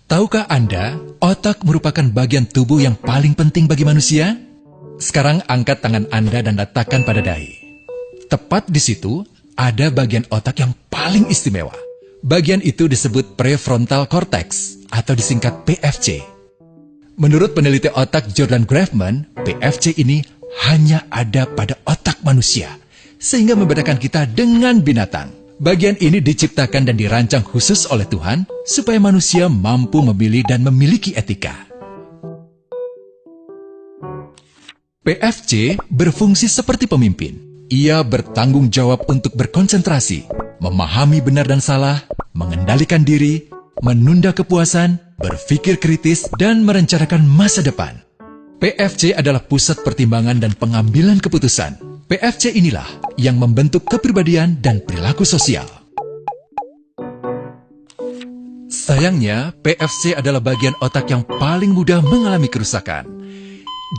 Tahukah Anda, otak merupakan bagian tubuh yang paling penting bagi manusia? Sekarang angkat tangan Anda dan letakkan pada dahi. Tepat di situ, ada bagian otak yang paling istimewa. Bagian itu disebut prefrontal cortex atau disingkat PFC. Menurut peneliti otak Jordan Grafman, PFC ini hanya ada pada otak manusia, sehingga membedakan kita dengan binatang. Bagian ini diciptakan dan dirancang khusus oleh Tuhan supaya manusia mampu memilih dan memiliki etika. PFC berfungsi seperti pemimpin. Ia bertanggung jawab untuk berkonsentrasi, memahami benar dan salah, mengendalikan diri, menunda kepuasan, berpikir kritis, dan merencanakan masa depan. PFC adalah pusat pertimbangan dan pengambilan keputusan. PFC inilah yang membentuk kepribadian dan perilaku sosial. Sayangnya, PFC adalah bagian otak yang paling mudah mengalami kerusakan.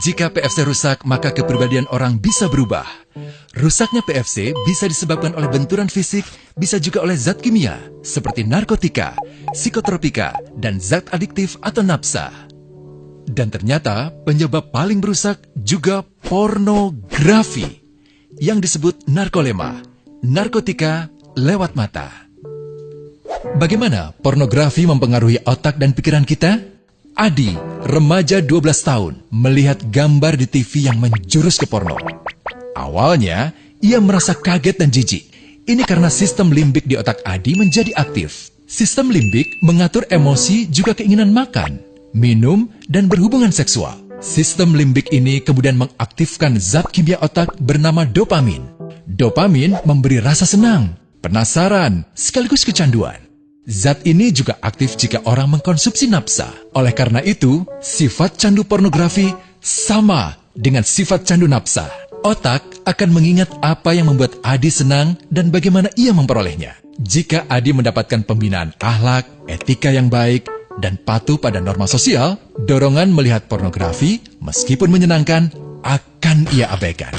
Jika PFC rusak, maka kepribadian orang bisa berubah. Rusaknya PFC bisa disebabkan oleh benturan fisik, bisa juga oleh zat kimia, seperti narkotika, psikotropika, dan zat adiktif atau nafsa. Dan ternyata, penyebab paling merusak juga pornografi, yang disebut narkolema, narkotika lewat mata. Bagaimana pornografi mempengaruhi otak dan pikiran kita? Adi, remaja 12 tahun, melihat gambar di TV yang menjurus ke porno. Awalnya, ia merasa kaget dan jijik. Ini karena sistem limbik di otak Adi menjadi aktif. Sistem limbik mengatur emosi juga keinginan makan, minum, dan berhubungan seksual. Sistem limbik ini kemudian mengaktifkan zat kimia otak bernama dopamin. Dopamin memberi rasa senang, penasaran, sekaligus kecanduan. Zat ini juga aktif jika orang mengkonsumsi nafsa. Oleh karena itu, sifat candu pornografi sama dengan sifat candu nafsa. Otak akan mengingat apa yang membuat Adi senang dan bagaimana ia memperolehnya. Jika Adi mendapatkan pembinaan akhlak, etika yang baik, dan patuh pada norma sosial, dorongan melihat pornografi, meskipun menyenangkan, akan ia abaikan.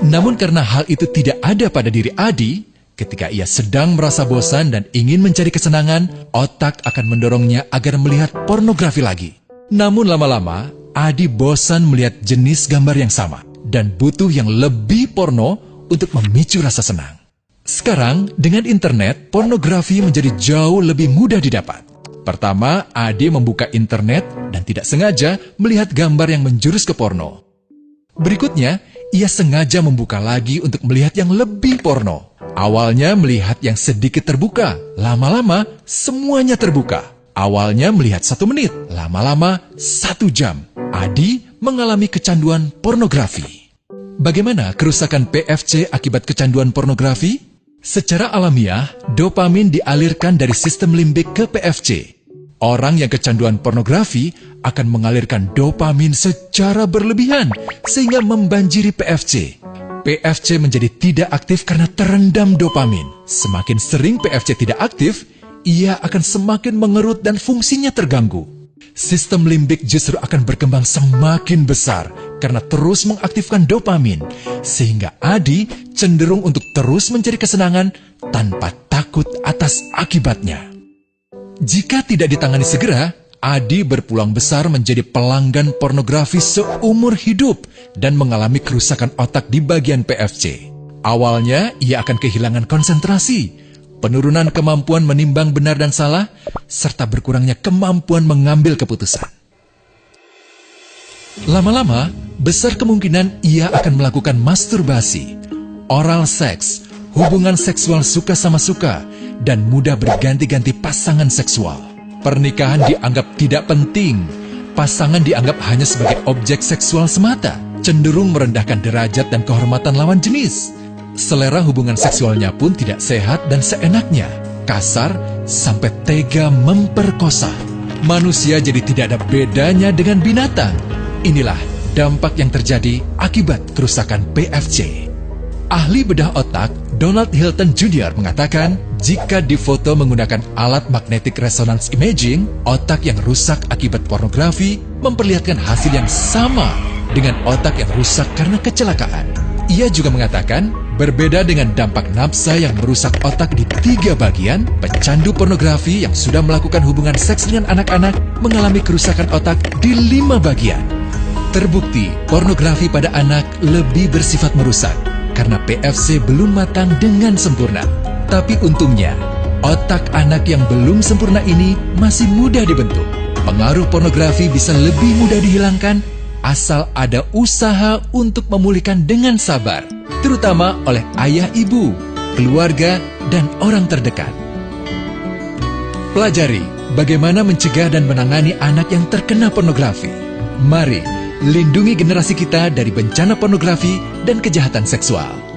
Namun karena hal itu tidak ada pada diri Adi, ketika ia sedang merasa bosan dan ingin mencari kesenangan, otak akan mendorongnya agar melihat pornografi lagi. Namun lama-lama, Adi bosan melihat jenis gambar yang sama, dan butuh yang lebih porno untuk memicu rasa senang. Sekarang, dengan internet, pornografi menjadi jauh lebih mudah didapat. Pertama, Adi membuka internet dan tidak sengaja melihat gambar yang menjurus ke porno. Berikutnya, ia sengaja membuka lagi untuk melihat yang lebih porno. Awalnya melihat yang sedikit terbuka, lama-lama semuanya terbuka. Awalnya melihat 1 menit, lama-lama 1 jam. Adi mengalami kecanduan pornografi. Bagaimana kerusakan PFC akibat kecanduan pornografi? Secara alamiah, dopamin dialirkan dari sistem limbik ke PFC. Orang yang kecanduan pornografi akan mengalirkan dopamin secara berlebihan sehingga membanjiri PFC. PFC menjadi tidak aktif karena terendam dopamin. Semakin sering PFC tidak aktif, ia akan semakin mengerut dan fungsinya terganggu. Sistem limbik justru akan berkembang semakin besar karena terus mengaktifkan dopamin, sehingga Adi cenderung untuk terus mencari kesenangan tanpa takut atas akibatnya. Jika tidak ditangani segera, Adi berpeluang besar menjadi pelanggan pornografi seumur hidup dan mengalami kerusakan otak di bagian PFC. Awalnya, ia akan kehilangan konsentrasi, penurunan kemampuan menimbang benar dan salah, serta berkurangnya kemampuan mengambil keputusan. Lama-lama, besar kemungkinan ia akan melakukan masturbasi, oral seks, hubungan seksual suka sama suka, dan mudah berganti-ganti pasangan seksual. Pernikahan dianggap tidak penting. Pasangan dianggap hanya sebagai objek seksual semata, cenderung merendahkan derajat dan kehormatan lawan jenis. Selera hubungan seksualnya pun tidak sehat dan seenaknya, kasar sampai tega memperkosa. Manusia jadi tidak ada bedanya dengan binatang. Inilah dampak yang terjadi akibat kerusakan PFC. Ahli bedah otak Donald Hilton Jr. mengatakan, jika difoto menggunakan alat magnetic resonance imaging, otak yang rusak akibat pornografi memperlihatkan hasil yang sama dengan otak yang rusak karena kecelakaan. Ia juga mengatakan, Berbeda dengan dampak nafsa yang merusak otak di 3 bagian, pecandu pornografi yang sudah melakukan hubungan seks dengan anak-anak mengalami kerusakan otak di 5 bagian. Terbukti, pornografi pada anak lebih bersifat merusak karena PFC belum matang dengan sempurna. Tapi untungnya, otak anak yang belum sempurna ini masih mudah dibentuk. Pengaruh pornografi bisa lebih mudah dihilangkan asal ada usaha untuk memulihkan dengan sabar, terutama oleh ayah ibu, keluarga, dan orang terdekat. Pelajari bagaimana mencegah dan menangani anak yang terkena pornografi. Mari lindungi generasi kita dari bencana pornografi dan kejahatan seksual.